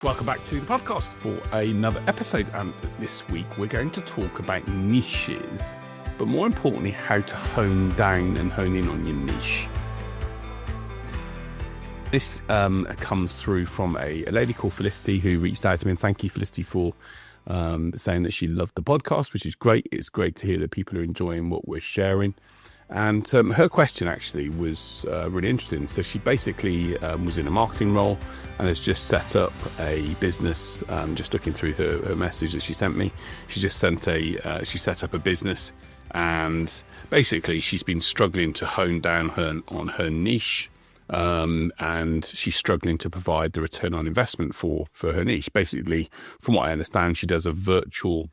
Welcome back to the podcast for another episode, and this week we're going to talk about niches, but more importantly, how to hone down and hone in on your niche. This comes through from a lady called Felicity who reached out to me, and thank you, Felicity, for saying that she loved the podcast, which is great. It's great to hear that people are enjoying what we're sharing. And her question actually was really interesting. So she basically was in a marketing role and has just set up a business. Just looking through her message that she sent me, she set up a business, and basically she's been struggling to hone down on her niche, and she's struggling to provide the return on investment for her niche. Basically, from what I understand, she does a virtual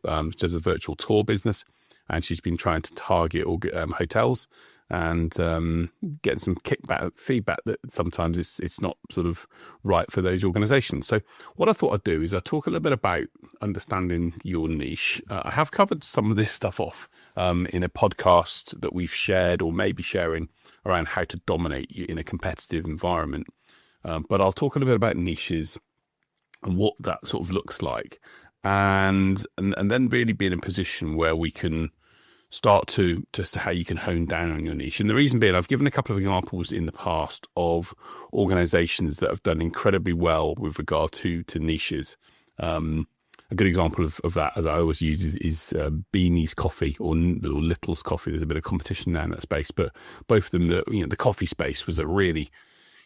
tour business. And she's been trying to target hotels and get some feedback that sometimes it's not sort of right for those organisations. So what I thought I'd do is I'd talk a little bit about understanding your niche. I have covered some of this stuff off in a podcast that we've shared or maybe sharing around how to dominate in a competitive environment. But I'll talk a little bit about niches and what that sort of looks like. And then really be in a position where we can start to how you can hone down on your niche. And the reason being, I've given a couple of examples in the past of organizations that have done incredibly well with regard to niches. A good example of that, as I always use, is Beanie's coffee or Little's coffee. There's a bit of competition now in that space, but both of them, the coffee space was a really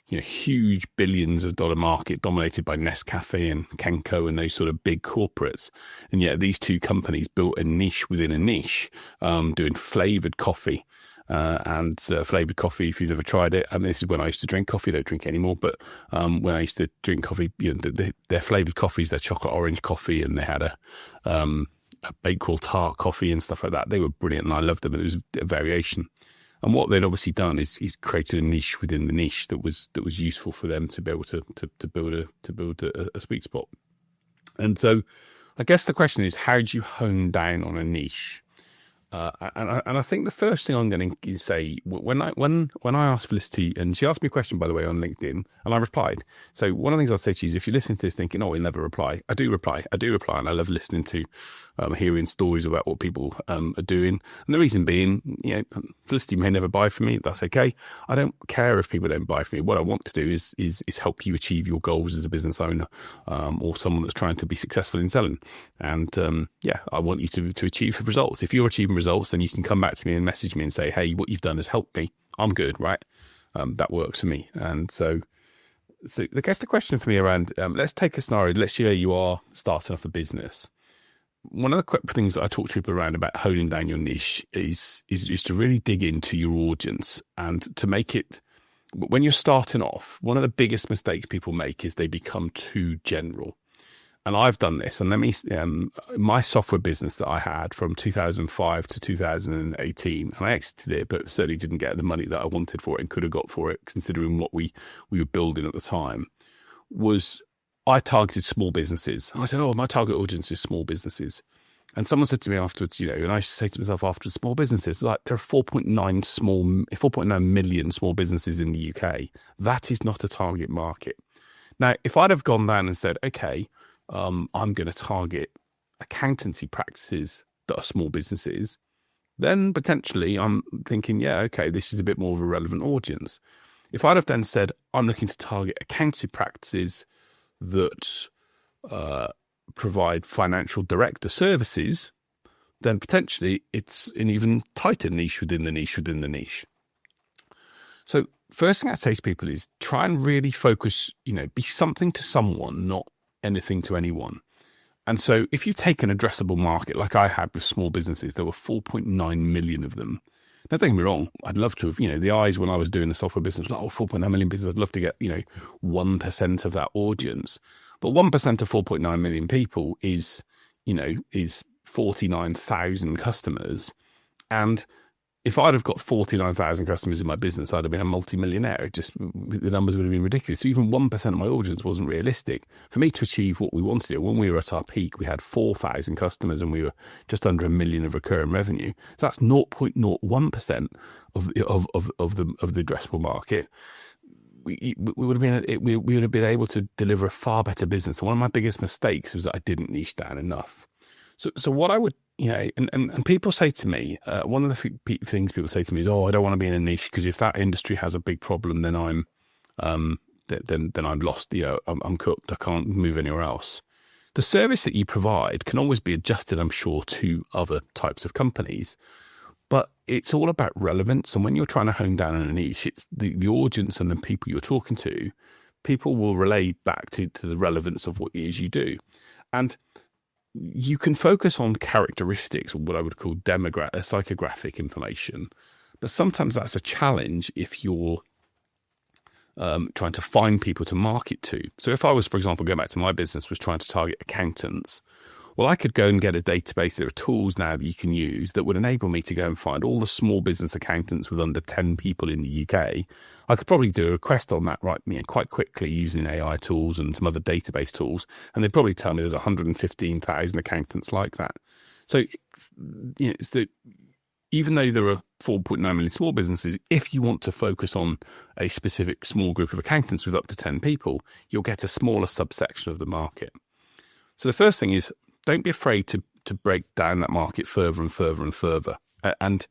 huge billions of dollar market dominated by Nescafe and Kenco and those sort of big corporates. And yet these two companies built a niche within a niche, doing flavored coffee. Flavored coffee, if you've ever tried it, and this is when I used to drink coffee, I don't drink anymore, but when I used to drink coffee, their flavored coffees, their chocolate orange coffee, and they had a Bakewell tart coffee and stuff like that. They were brilliant and I loved them. It was a variation. And what they'd obviously done is created a niche within the niche that was useful for them to be able to build a sweet spot. And so, I guess the question is, how do you hone down on a niche? And I think the first thing I'm going to say, when I asked Felicity, and she asked me a question, by the way, on LinkedIn, and I replied. So one of the things I'll say to you is, if you're listening to this thinking, oh, he'll never reply, I do reply, and I love listening to, hearing stories about what people are doing. And the reason being, Felicity may never buy from me. That's okay. I don't care if people don't buy from me. What I want to do is help you achieve your goals as a business owner, or someone that's trying to be successful in selling. And I want you to achieve results. If you're achieving results, then you can come back to me and message me and say, hey, what you've done has helped me. I'm good, right? That works for me. And so I guess the question for me around, let's take a scenario. Let's say you are starting off a business. One of the quick things that I talk to people around about honing down your niche is to really dig into your audience and to make it, when you're starting off, one of the biggest mistakes people make is they become too general. And I've done this. And my software business that I had from 2005 to 2018, and I exited it, but certainly didn't get the money that I wanted for it and could have got for it, considering what we were building at the time, was I targeted small businesses. And I said, oh, my target audience is small businesses. And someone said to me afterwards, and I say to myself afterwards, small businesses, like there are 4.9 million small businesses in the UK. That is not a target market. Now, if I'd have gone down and said, okay, I'm going to target accountancy practices that are small businesses, then potentially I'm thinking, this is a bit more of a relevant audience. If I'd have then said, I'm looking to target accountancy practices that provide financial director services, then potentially it's an even tighter niche within the niche within the niche. So first thing I say to people is try and really focus, be something to someone, not anything to anyone. And so if you take an addressable market like I had with small businesses, there were 4.9 million of them. Now, don't get me wrong, I'd love to have, the eyes when I was doing the software business, like, 4.9 million business, I'd love to get, 1% of that audience. But 1% of 4.9 million people is 49,000 customers. And if I'd have got 49,000 customers in my business, I'd have been a multi-millionaire. The numbers would have been ridiculous. So even 1% of my audience wasn't realistic. For me to achieve what we wanted to do, when we were at our peak, we had 4,000 customers and we were just under $1 million of recurring revenue. So that's 0.01% of the addressable market. we would have been we would have been able to deliver a far better business. One of my biggest mistakes was that I didn't niche down enough. So what I would, and people say to me, one of the things people say to me is, oh, I don't want to be in a niche because if that industry has a big problem, then I'm lost. I'm cooked. I can't move anywhere else. The service that you provide can always be adjusted, I'm sure, to other types of companies, but it's all about relevance. And when you're trying to hone down on a niche, it's the audience and the people you're talking to, people will relate back to the relevance of what it is you do. And you can focus on characteristics, or what I would call psychographic information, but sometimes that's a challenge if you're trying to find people to market to. So if I was, for example, going back to my business, was trying to target accountants, well, I could go and get a database. There are tools now that you can use that would enable me to go and find all the small business accountants with under 10 people in the UK. I could probably do a request on that quite quickly using AI tools and some other database tools, and they'd probably tell me there's 115,000 accountants like that. So, even though there are 4.9 million small businesses, if you want to focus on a specific small group of accountants with up to 10 people, you'll get a smaller subsection of the market. So the first thing is, don't be afraid to break down that market further and further and further. And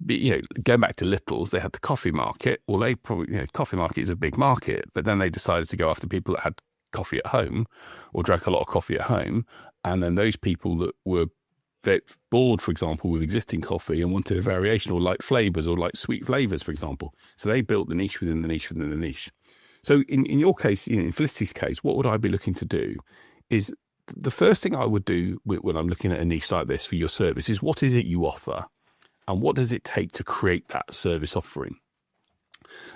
going back to Little's, they had the coffee market. Well, they probably, coffee market is a big market, but then they decided to go after people that had coffee at home or drank a lot of coffee at home. And then those people that were bored, for example, with existing coffee and wanted a variation or light flavors or like sweet flavors, for example. So they built the niche within the niche within the niche. So in your case, in Felicity's case, what would I be looking to do is the first thing I would do when I'm looking at a niche like this for your service is what is it you offer and what does it take to create that service offering?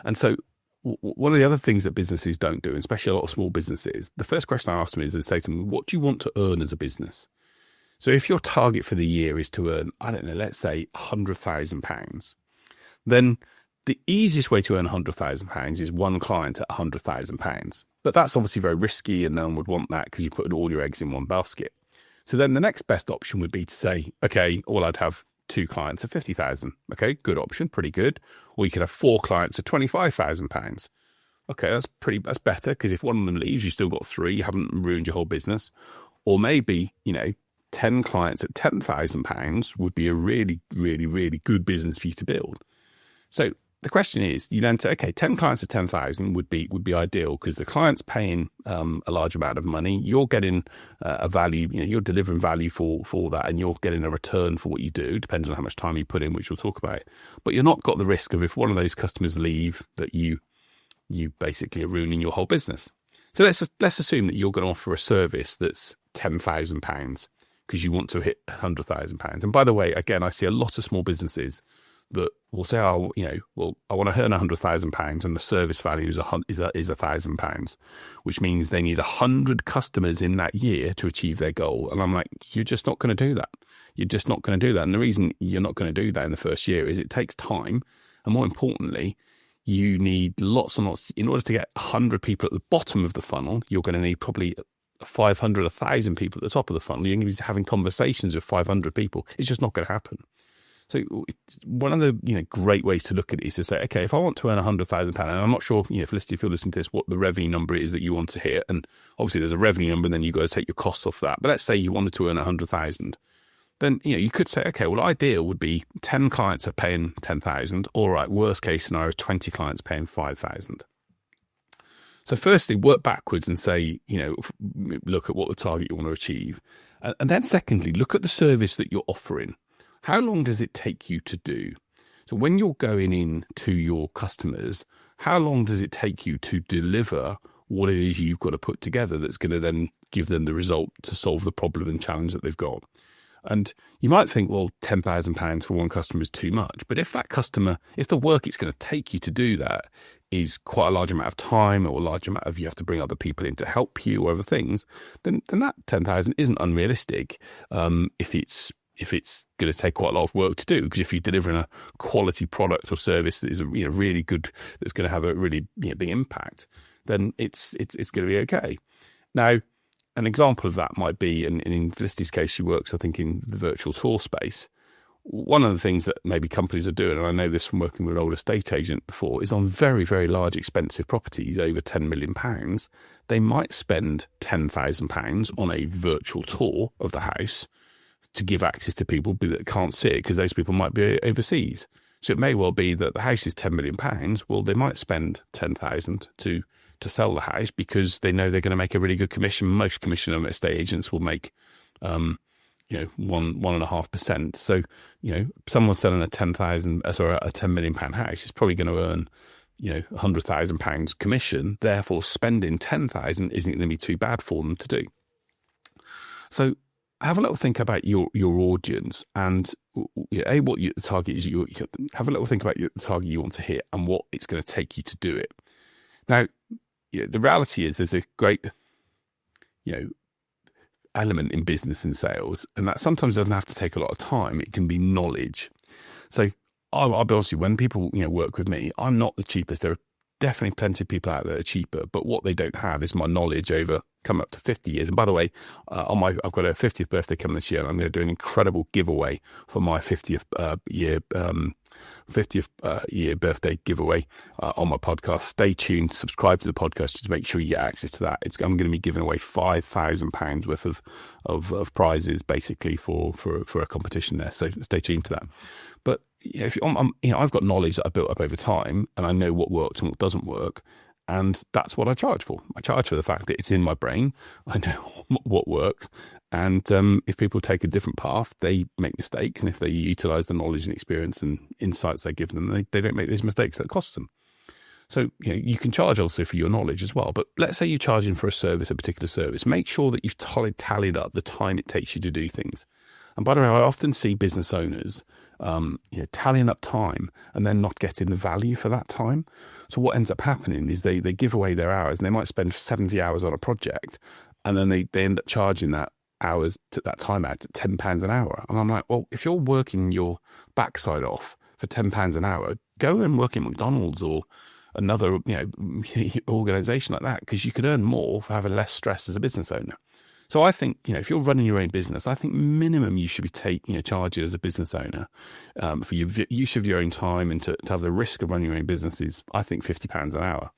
And so one of the other things that businesses don't do, especially a lot of small businesses, the first question I ask them is they say to me, what do you want to earn as a business? So if your target for the year is to earn, I don't know, let's say £100,000, then the easiest way to earn £100,000 is one client at £100,000. But that's obviously very risky and no one would want that because you put all your eggs in one basket. So then the next best option would be to say, okay, I'd have 2 clients at 50,000. Okay, good option, pretty good. Or you could have 4 clients at £25,000. Okay, that's better because if one of them leaves, you've still got 3, you haven't ruined your whole business. Or maybe, 10 clients at £10,000 would be a really, really, really good business for you to build. So the question is, you then say, okay, 10 clients at 10,000 would be ideal because the client's paying a large amount of money. You're getting a value, you're delivering value for that, and you're getting a return for what you do, depending on how much time you put in, which we'll talk about. But you're not got the risk of if one of those customers leave that you basically are ruining your whole business. So let's assume that you're going to offer a service that's £10,000 because you want to hit £100,000. And by the way, again, I see a lot of small businesses that will say, I want to earn £100,000 and the service value is £1,000, which means they need 100 customers in that year to achieve their goal. And I'm like, you're just not going to do that. You're just not going to do that. And the reason you're not going to do that in the first year is it takes time. And more importantly, you need lots and lots. In order to get 100 people at the bottom of the funnel, you're going to need probably 500, 1,000 people at the top of the funnel. You're going to be having conversations with 500 people. It's just not going to happen. So one of the great ways to look at it is to say, okay, if I want to earn £100,000, and I'm not sure, Felicity, if you're listening to this, what the revenue number is that you want to hit, and obviously there's a revenue number, and then you've got to take your costs off that. But let's say you wanted to earn 100,000, then you could say, okay, well, ideal would be 10 clients are paying 10,000. All right, worst case scenario, 20 clients paying 5,000. So firstly, work backwards and say, look at what the target you want to achieve, and then secondly, look at the service that you're offering. How long does it take you to do? So when you're going in to your customers, how long does it take you to deliver what it is you've got to put together that's going to then give them the result to solve the problem and challenge that they've got? And you might think, well, £10,000 for one customer is too much. But if the work it's going to take you to do that is quite a large amount of time or a large amount of you have to bring other people in to help you or other things, then that 10,000 isn't unrealistic if it's going to take quite a lot of work to do, because if you're delivering a quality product or service that is really good, that's going to have a really big impact, then it's going to be okay. Now, an example of that might be, and in Felicity's case, she works, I think, in the virtual tour space. one of the things that maybe companies are doing, and I know this from working with an old estate agent before, is on very, very large, expensive properties, over £10 million, they might spend £10,000 on a virtual tour of the house to give access to people that can't see it, because those people might be overseas. So it may well be that the house is £10 million. Well, they might spend £10,000 to sell the house because they know they're going to make a really good commission. Most commission estate agents will make, 1.5%. So, someone selling a £10 million house is probably going to earn, £100,000 commission. Therefore, spending £10,000 isn't going to be too bad for them to do. So, have a little think about your audience and what the target is. Have a little think about the target you want to hit and what it's going to take you to do it. Now, the reality is there's a great, element in business and sales, and that sometimes doesn't have to take a lot of time. It can be knowledge. So I'll be honest with you, when people work with me, I'm not the cheapest. There are definitely plenty of people out there that are cheaper, but what they don't have is my knowledge over coming up to 50 years. And by the way, I've got a 50th birthday coming this year, and I'm going to do an incredible giveaway for my 50th year birthday giveaway on my podcast. Stay tuned, subscribe to the podcast to make sure you get access to that. I'm going to be giving away £5,000 worth of prizes, basically for a competition there. So stay tuned to that. But I've got knowledge that I built up over time, and I know what works and what doesn't work. And that's what I charge for. I charge for the fact that it's in my brain. I know what works. And if people take a different path, they make mistakes. And if they utilize the knowledge and experience and insights I give them, they don't make these mistakes that cost them. So, you can charge also for your knowledge as well. But let's say you're charging for a particular service. Make sure that you've tallied up the time it takes you to do things. And by the way, I often see business owners tallying up time and then not getting the value for that time. So what ends up happening is they give away their hours, and they might spend 70 hours on a project, and then they end up charging that time out at £10 an hour. And I'm like, well, if you're working your backside off for £10 an hour, go and work in McDonald's or another organisation like that, because you could earn more for having less stress as a business owner. So I think, if you're running your own business, I think minimum you should be charging as a business owner for your use of your own time, and to have the risk of running your own business is, I think, £50 an hour.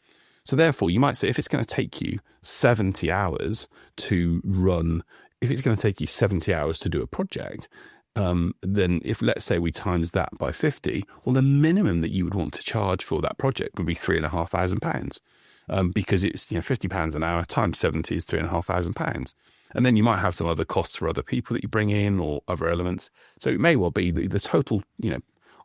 So therefore, you might say, if it's going to take you 70 hours to run, if it's going to take you 70 hours to do a project, then if, let's say, we times that by 50, well, the minimum that you would want to charge for that project would be £3,500. Because it's £50 an hour times 70 is £3,500. And then you might have some other costs for other people that you bring in or other elements. So it may well be that the total,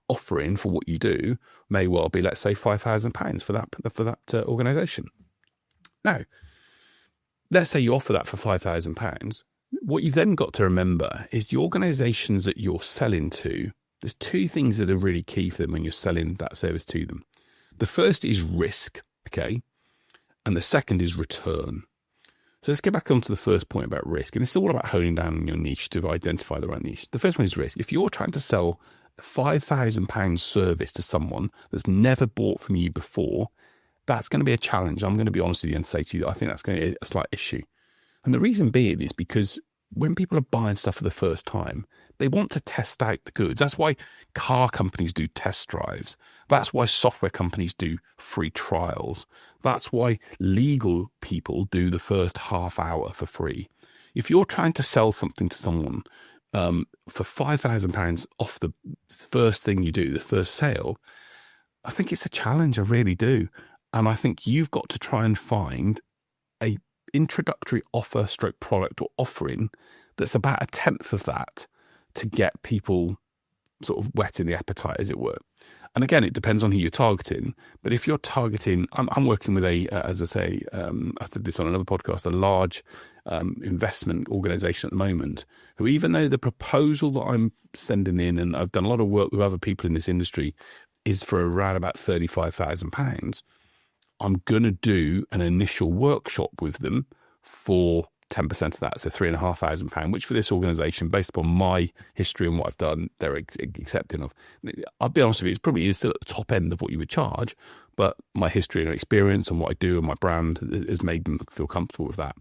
offering for what you do may well be, let's say, £5,000 for that organisation. Now, let's say you offer that for £5,000. What you've then got to remember is the organisations that you're selling to, there's two things that are really key for them when you're selling that service to them. The first is risk, okay? And the second is return. So let's get back onto the first point about risk. And it's all about honing down on your niche to identify the right niche. The first one is risk. If you're trying to sell a £5,000 service to someone that's never bought from you before, that's going to be a challenge. I'm going to be honest with you and say to you, I think that's going to be a slight issue. And the reason being is because when people are buying stuff for the first time, they want to test out the goods. That's why car companies do test drives. That's why software companies do free trials. That's why legal people do the first half hour for free. If you're trying to sell something to someone for £5,000 off the first thing you do, the first sale, I think it's a challenge. I really do. And I think you've got to try and find a introductory offer stroke product or offering that's about a tenth of that to get people sort of whetting the appetite, as it were. And again, it depends on who you're targeting. But if you're targeting, I'm working with as I say, I did this on another podcast, a large investment organisation at the moment, who, even though the proposal that I'm sending in, and I've done a lot of work with other people in this industry, is for around about £35,000, I'm going to do an initial workshop with them for 10% of that, so £3,500, which for this organisation, based upon my history and what I've done, they're accepting of. I'll be honest with you, it probably is still at the top end of what you would charge, but my history and experience and what I do and my brand has made them feel comfortable with that.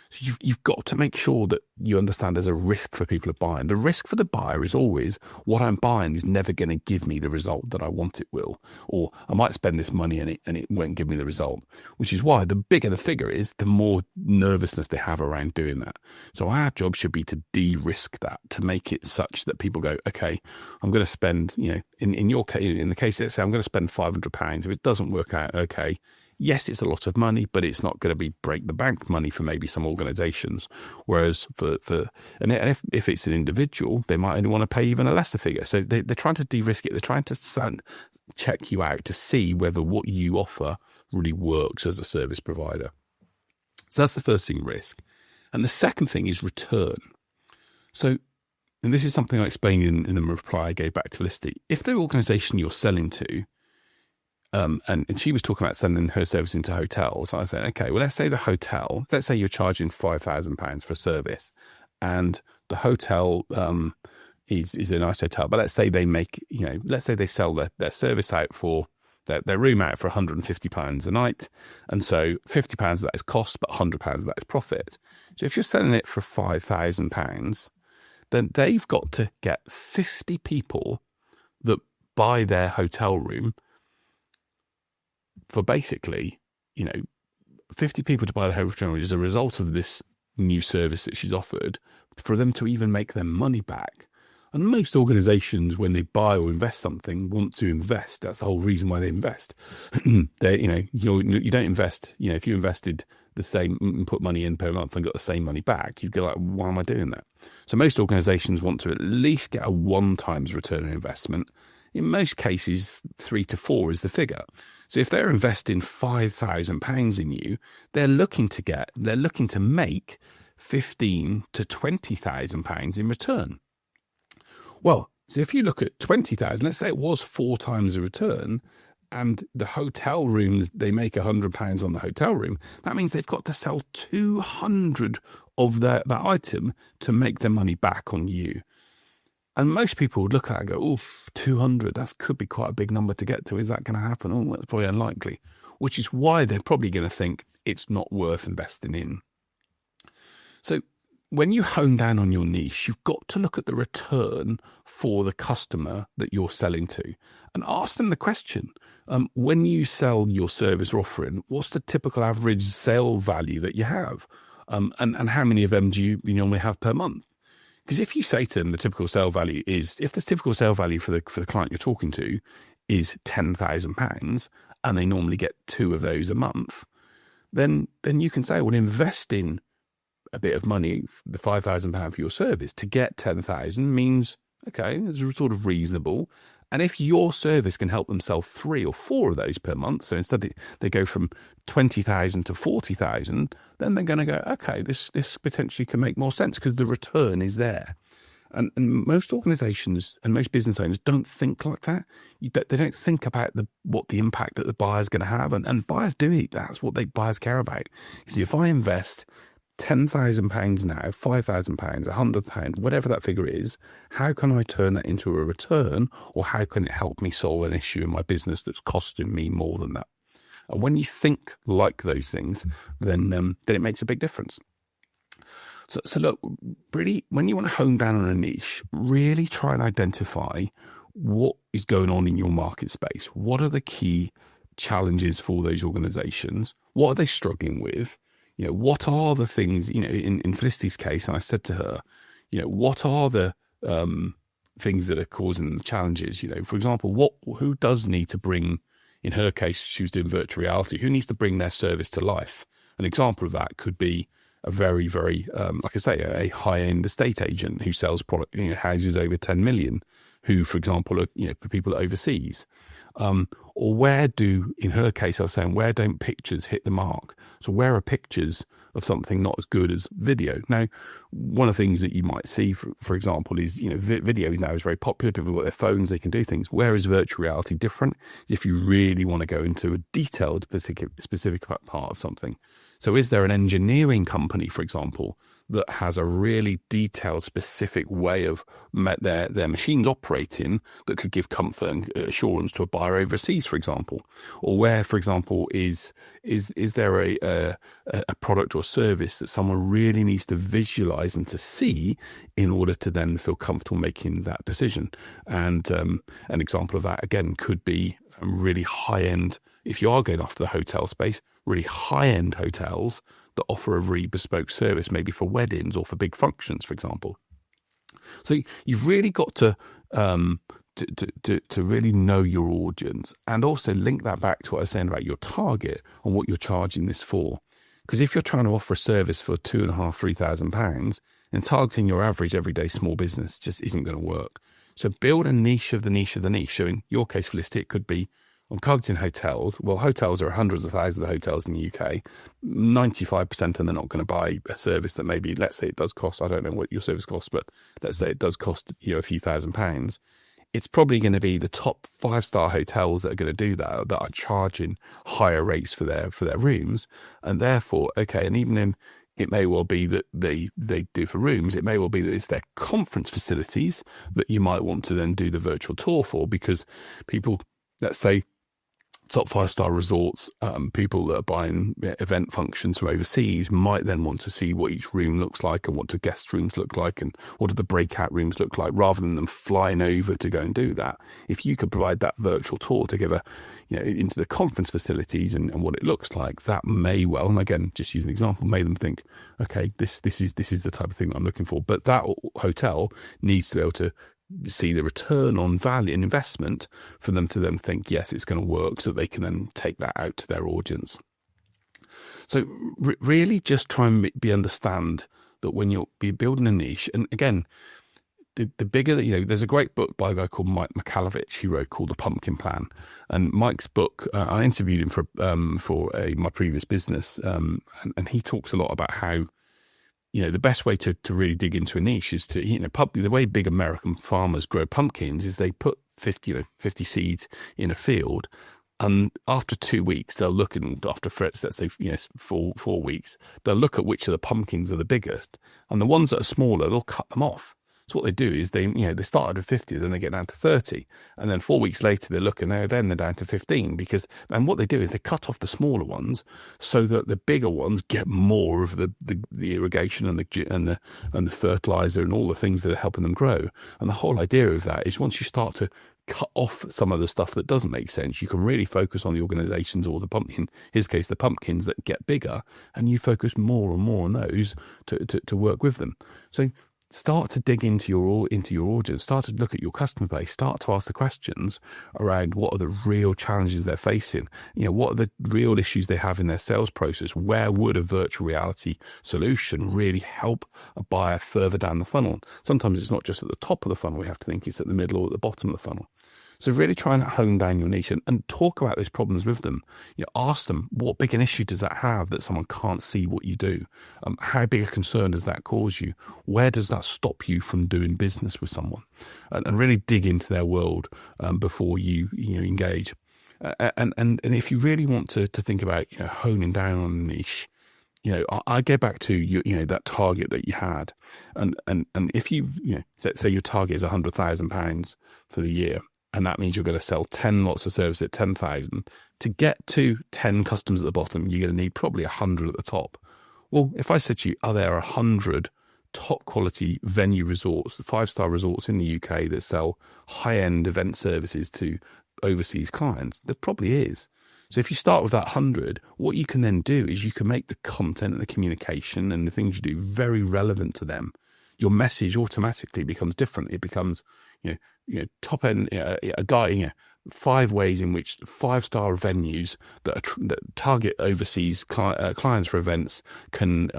So you've got to make sure that you understand there's a risk for people to buy. And the risk for the buyer is always what I'm buying is never going to give me the result that I want it will. Or I might spend this money and it won't give me the result, which is why the bigger the figure is, the more nervousness they have around doing that. So our job should be to de-risk that, to make it such that people go, okay, I'm going to spend, in your case, in the case, let's say I'm going to spend £500. If it doesn't work out, okay, yes, it's a lot of money, but it's not going to be break the bank money for maybe some organisations. Whereas if it's an individual, they might only want to pay even a lesser figure. So they're trying to de-risk it. They're trying to check you out to see whether what you offer really works as a service provider. So that's the first thing, risk. And the second thing is return. So, and this is something I explained in the reply I gave back to Felicity. If the organisation you're selling to, and she was talking about sending her service into hotels. I said, okay, well, let's say you're charging £5,000 for a service, and the hotel is a nice hotel, but let's say they sell their service out for their room out for £150 a night, and so £50 of that is cost, but £100 of that is profit. So if you're selling it for £5,000, then they've got to get 50 people that buy their hotel room for basically, 50 people to buy the hotel room as a result of this new service that she's offered, for them to even make their money back. And most organizations, when they buy or invest something, want to invest. That's the whole reason why they invest. You don't invest, if you invested the same and put money in per month and got the same money back, you'd go like, why am I doing that? So most organizations want to at least get a 1x return on investment. In most cases, 3 to 4 is the figure. So if they're investing £5,000 in you, they're looking to make £15,000 to £20,000 in return. Well, so if you look at 20,000, let's say it was 4 times the return, and the hotel rooms, they make £100 on the hotel room, that means they've got to sell 200 of that item to make their money back on you. And most people would look at it and go, oh, 200, that could be quite a big number to get to. Is that going to happen? Oh, that's probably unlikely, which is why they're probably going to think it's not worth investing in. So when you hone down on your niche, you've got to look at the return for the customer that you're selling to and ask them the question, when you sell your service or offering, what's the typical average sale value that you have? And how many of them do you normally have per month? Because if you say to them the typical sale value for the client you're talking to is £10,000 and they normally get 2 of those a month, then you can say, well, invest in a bit of money, the £5,000 for your service to get 10,000 means, okay, it's sort of reasonable. And if your service can help them sell 3 or 4 of those per month, so instead they go from 20,000 to 40,000, then they're going to go, okay, this potentially can make more sense because the return is there. And most organizations and most business owners don't think like that. They don't think about what the impact that the buyer's going to have. And buyers do it. That's what buyers care about. You see, if I invest £10,000 now, £5,000, £100, whatever that figure is, how can I turn that into a return, or how can it help me solve an issue in my business that's costing me more than that? And when you think like those things, then it makes a big difference. So look, really, when you want to hone down on a niche, really try and identify what is going on in your market space. What are the key challenges for those organizations? What are they struggling with? What are the things, in Felicity's case, and I said to her, what are the things that are causing the challenges? For example, who does need to bring, in her case, she was doing virtual reality, who needs to bring their service to life? An example of that could be a very, very, like I say, a high-end estate agent who sells product, houses over 10 million, who, for example, are, for people overseas. Or in her case, I was saying, where don't pictures hit the mark? So where are pictures of something not as good as video? Now, one of the things that you might see, for example, is, video now is very popular. People got their phones, they can do things. Where is virtual reality different? If you really want to go into a detailed, specific part of something. So is there an engineering company, for example, that has a really detailed, specific way of their machines operating that could give comfort and assurance to a buyer overseas, for example? Or where, for example, is there a product or service that someone really needs to visualize and to see in order to then feel comfortable making that decision? And an example of that, again, could be really high-end, if you are going after the hotel space, really high-end hotels that offer a really bespoke service, maybe for weddings or for big functions, for example. So you've really got to really know your audience, and also link that back to what I was saying about your target and what you're charging this for. Because if you're trying to offer a service for £2,500-3,000, then targeting your average everyday small business just isn't going to work. So build a niche of the niche of the niche. So in your case, Felicity, it could be, I'm targeting hotels. Well, hotels are hundreds of thousands of hotels in the UK. 95% of them are not going to buy a service that maybe, let's say it does cost, I don't know what your service costs, but let's say it does cost a few £1,000s. It's probably going to be the top 5-star hotels that are going to do that are charging higher rates for their rooms. And therefore, okay, and even in, it may well be that they do for rooms. It may well be that it's their conference facilities that you might want to then do the virtual tour for, because people, let's say, top 5-star resorts, people that are buying event functions from overseas might then want to see what each room looks like and what do guest rooms look like and what do the breakout rooms look like, rather than them flying over to go and do that. If you could provide that virtual tour to give into the conference facilities and what it looks like, that may well, and again, just use an example, may them think, okay, this is the type of thing that I'm looking for. But that hotel needs to be able to see the return on value and investment for them to then think, yes, it's going to work, so they can then take that out to their audience. So really just try and understand that when you're building a niche, and again, the bigger that, there's a great book by a guy called Mike Michalowicz he wrote called The Pumpkin Plan. And Mike's book, I interviewed him for my previous business, and he talks a lot about how the best way to really dig into a niche is to, the way big American farmers grow pumpkins is they put 50 seeds in a field, and after 2 weeks, they'll look, and after, let's say, 4 weeks, they'll look at which of the pumpkins are the biggest, and the ones that are smaller, they'll cut them off. So what they do is they start at 50, then they get down to 30. And then 4 weeks later, they look and they're down to 15 and what they do is they cut off the smaller ones so that the bigger ones get more of the irrigation and the fertilizer and all the things that are helping them grow. And the whole idea of that is once you start to cut off some of the stuff that doesn't make sense, you can really focus on the organizations, or in his case, the pumpkins that get bigger, and you focus more and more on those to work with them. So start to dig into your audience, start to look at your customer base, start to ask the questions around what are the real challenges they're facing, what are the real issues they have in their sales process, where would a virtual reality solution really help a buyer further down the funnel. Sometimes it's not just at the top of the funnel, we have to think it's at the middle or at the bottom of the funnel. So really try and hone down your niche and talk about those problems with them. Ask them, what big an issue does that have that someone can't see what you do? How big a concern does that cause you? Where does that stop you from doing business with someone? And really dig into their world before you engage. And if you really want to think about honing down on a niche, I go back to that target that you had, and if say your target is £100,000 for the year. And that means you're going to sell 10 lots of service at 10,000. To get to 10 customers at the bottom, you're going to need probably 100 at the top. Well, if I said to you, are there 100 top quality venue resorts, the 5-star resorts in the UK that sell high-end event services to overseas clients? There probably is. So if you start with that 100, what you can then do is you can make the content and the communication and the things you do very relevant to them. Your message automatically becomes different. It becomes, top end, a guy, 5 ways in which 5-star venues that target overseas clients for events can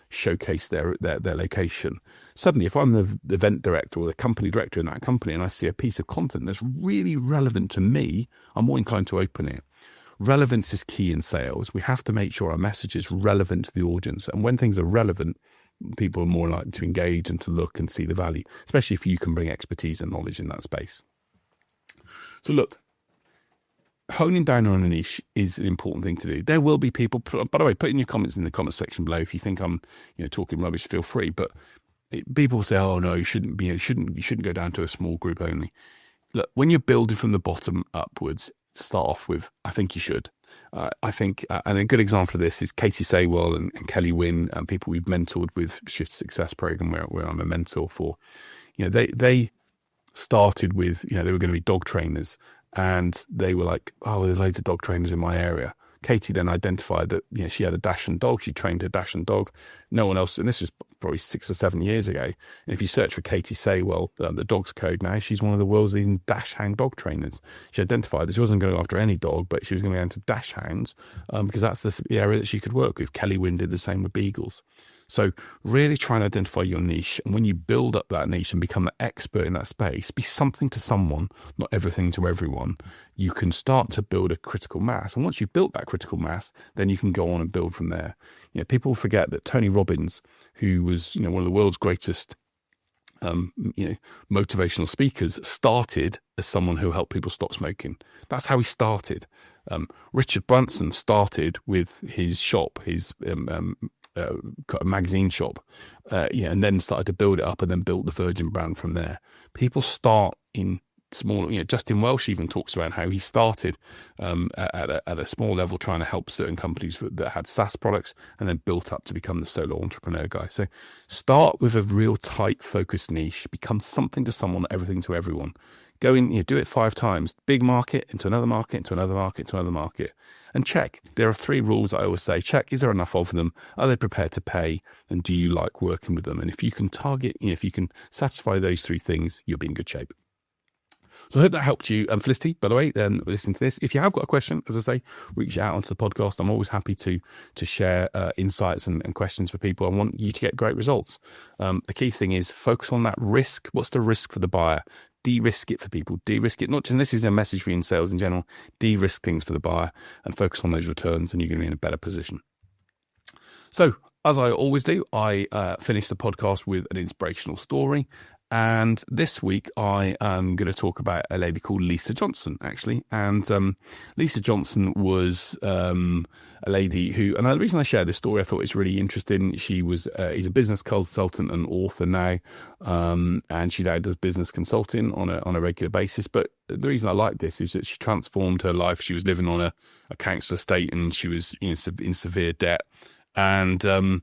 showcase their location. Suddenly, if I'm the event director or the company director in that company and I see a piece of content that's really relevant to me, I'm more inclined to open it. Relevance is key in sales. We have to make sure our message is relevant to the audience. And when things are relevant, people are more likely to engage and to look and see the value, especially if you can bring expertise and knowledge in that space. So look, honing down on a niche is an important thing to do. There will be people, by the way, put in your comments in the comment section below. If you think I'm, talking rubbish, feel free. But people say, "Oh no, you shouldn't go down to a small group only." Look, when you're building from the bottom upwards, start off with, I think you should. I think, and a good example of this is Katie Saywell and Kelly Wynn, people we've mentored with Shift Success Program, where I'm a mentor for. They started with, they were going to be dog trainers, and they were like, "Oh, there's loads of dog trainers in my area." Katie then identified that, she had a Dachshund dog. She trained her Dachshund dog. No one else, and this was probably 6 or 7 years ago. And if you search for Katie Saywell, the dog's code now, she's one of the world's leading Dachshund dog trainers. She identified that she wasn't going after any dog, but she was going to go into Dachshunds because that's the area that she could work with. Kelly Wynn did the same with Beagles. So really try and identify your niche. And when you build up that niche and become an expert in that space, be something to someone, not everything to everyone. You can start to build a critical mass. And once you've built that critical mass, then you can go on and build from there. People forget that Tony Robbins, who was, one of the world's greatest motivational speakers, started as someone who helped people stop smoking. That's how he started. Richard Branson started with his shop, his magazine shop, and then started to build it up, and then built the Virgin brand from there. People start in small. Justin Welsh even talks about how he started at a small level, trying to help certain companies that had SaaS products, and then built up to become the solo entrepreneur guy. So start with a real tight, focused niche. Become something to someone, everything to everyone. Go in, do it 5 times. Big market, into another market, into another market, into another market. And check. There are 3 rules I always say. Check, is there enough of them? Are they prepared to pay? And do you like working with them? And if you can target, if you can satisfy those 3 things, you'll be in good shape. So I hope that helped you. Felicity, by the way, then listening to this, if you have got a question, as I say, reach out onto the podcast. I'm always happy to share insights and questions for people. I want you to get great results. The key thing is focus on that risk. What's the risk for the buyer? De-risk it for people. De-risk it. Not just, and this is a message for you in sales in general. De-risk things for the buyer and focus on those returns, and you're going to be in a better position. So, as I always do, I finish the podcast with an inspirational story. And this week, I am going to talk about a lady called Lisa Johnson, actually. And Lisa Johnson was a lady who, and the reason I share this story, I thought it's really interesting. She was, he's a business consultant and author now, and she now does business consulting on a regular basis. But the reason I like this is that she transformed her life. She was living on a council estate, and she was in severe debt. And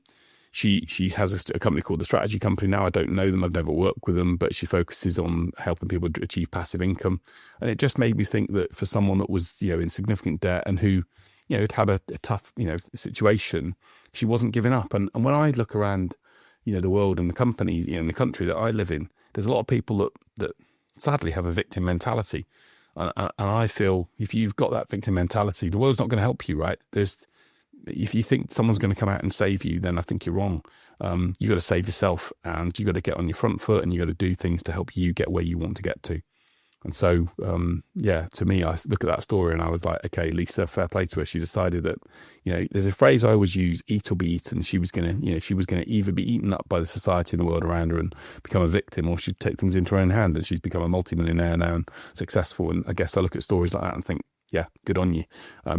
she has a company called The Strategy Company now. I don't know them. I've never worked with them, but she focuses on helping people achieve passive income. And it just made me think that for someone that was, in significant debt and who, had a tough, situation, she wasn't giving up. And when I look around, the world and the companies, in the country that I live in, there's a lot of people that sadly have a victim mentality. And I feel if you've got that victim mentality, the world's not going to help you, right? If you think someone's going to come out and save you, then I think you're wrong. You got to save yourself, and you got to get on your front foot, and you got to do things to help you get where you want to get to. And so, to me, I look at that story and I was like, okay, Lisa, fair play to her. She decided that, there's a phrase I always use, eat or be eaten. She was going to either be eaten up by the society and the world around her and become a victim, or she'd take things into her own hand. And she's become a multimillionaire now and successful. And I guess I look at stories like that and think, yeah, good on you.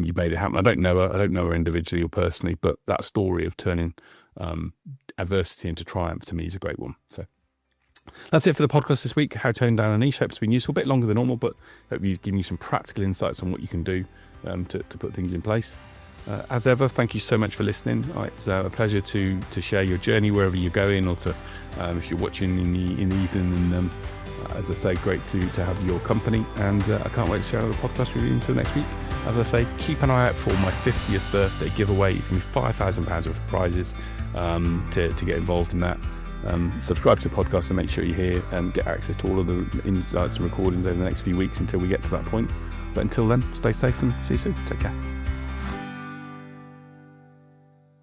You made it happen. I don't know her individually or personally, but that story of turning adversity into triumph to me is a great one. So that's it for the podcast this week. How to tone down a niche. Hope it's been useful. A bit longer than normal, but hope you've given you some practical insights on what you can do to put things in place. As ever, thank you so much for listening. It's a pleasure to share your journey wherever you're going, or to if you're watching in the evening. And as I say, great to have your company, and I can't wait to share the podcast with you until next week. As I say, keep an eye out for my 50th birthday giveaway. You can be £5,000 worth of prizes to get involved in that. Subscribe to the podcast and make sure you're here and get access to all of the insights and recordings over the next few weeks until we get to that point. But until then, stay safe and see you soon. Take care.